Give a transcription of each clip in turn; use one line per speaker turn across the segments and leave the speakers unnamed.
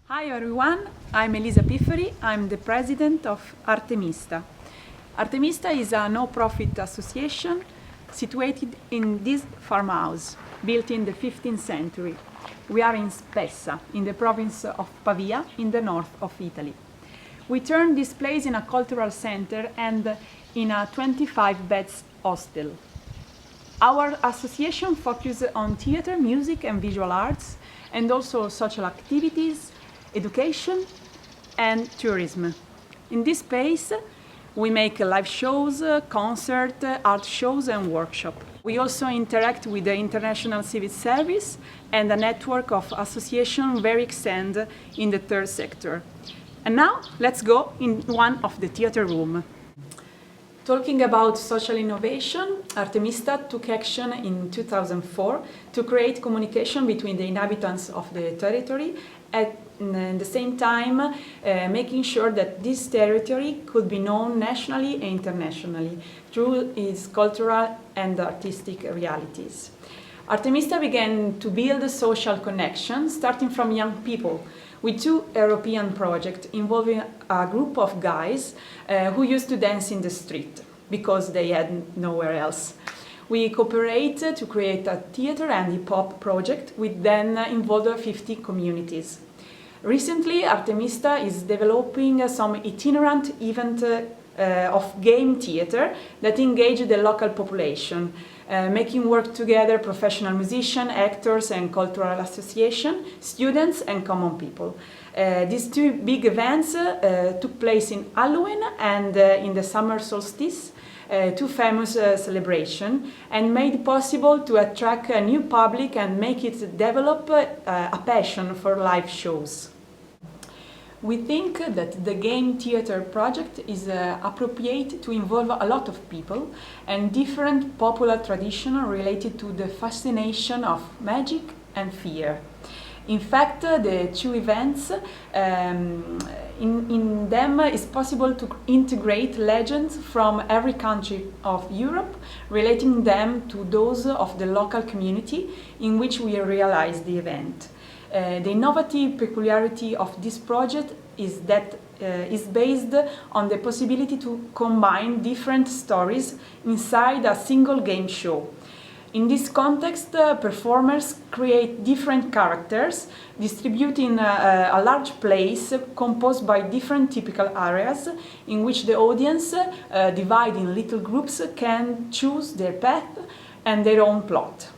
Hi everyone, I'm Elisa Pifferi, I'm the president of Artemista. Artemista is a no-profit association situated in this farmhouse, built in the 15th century. We are in Spessa, in the province of Pavia, in the north of Italy. We turned this place in a cultural center and in a 25 beds hostel. Our association focuses on theater, music and visual arts, and also social activities, education and tourism. In this space, we make live shows, concerts, art shows and workshops. We also interact with the International Civil Service and a network of associations very extended in the third sector. And now, let's go in one of the theater rooms. Talking about social innovation, Artemista took action in 2004 to create communication between the inhabitants of the territory at the same time making sure that this territory could be known nationally and internationally through its cultural and artistic realities. Artemista began to build social connections starting from young people with two European projects involving a group of guys who used to dance in the street because they had nowhere else. We cooperated to create a theater and hip-hop project which then involved 50 communities. Recently, Artemista is developing some itinerant event of game theater that engage the local population, making work together professional musicians, actors and cultural associations, students and common people. These two big events took place in Halloween and in the summer solstice, two famous celebrations, and made possible to attract a new public and make it develop a passion for live shows. We think that the game theater project is appropriate to involve a lot of people and different popular traditions related to the fascination of magic and fear. In fact, the two events, in them is possible to integrate legends from every country of Europe, relating them to those of the local community in which we realize the event. The innovative peculiarity of this project is that is based on the possibility to combine different stories inside a single game show. In this context, performers create different characters, distributing a large place composed by different typical areas in which the audience, divided in little groups, can choose their path and their own plot.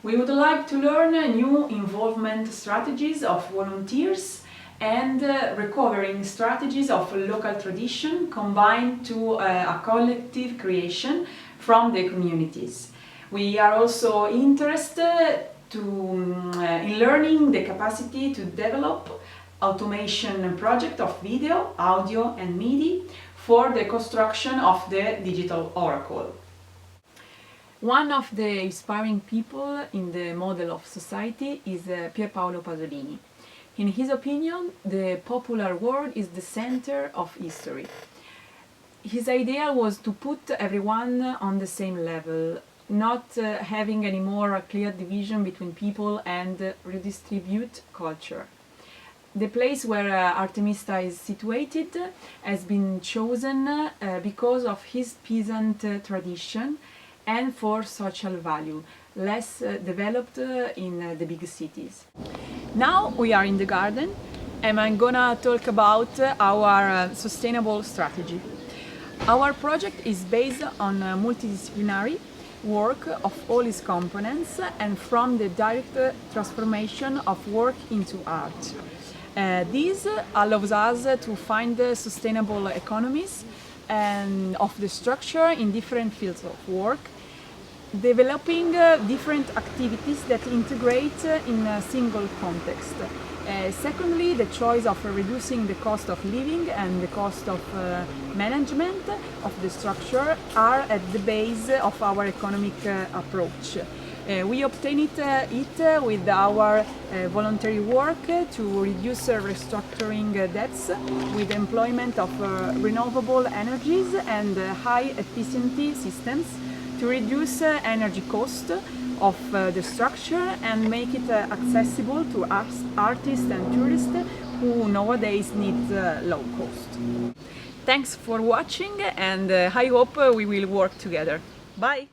We would like to learn new involvement strategies of volunteers and recovering strategies of local tradition combined to a collective creation from the communities. We are also interested in learning the capacity to develop automation project of video, audio and MIDI for the construction of the digital oracle. One of the inspiring people in the model of society is Pierpaolo Pasolini. In his opinion, the popular world is the center of history. His idea was to put everyone on the same level, not having any more a clear division between people and redistribute culture. The place where Artemista is situated has been chosen because of his peasant tradition and for social value, less developed in the big cities. Now we are in the garden and I'm gonna talk about our sustainable strategy. Our project is based on multidisciplinary work of all its components and from the direct transformation of work into art. This allows us to find sustainable economies and of the structure in different fields of work, developing different activities that integrate in a single context. Secondly, the choice of reducing the cost of living and the cost of management of the structure are at the base of our economic approach. We obtain it with our voluntary work to reduce restructuring debts with employment of renewable energies and high efficiency systems to reduce energy cost of the structure and make it accessible to artists and tourists who nowadays need low cost. Thanks for watching, and I hope we will work together. Bye!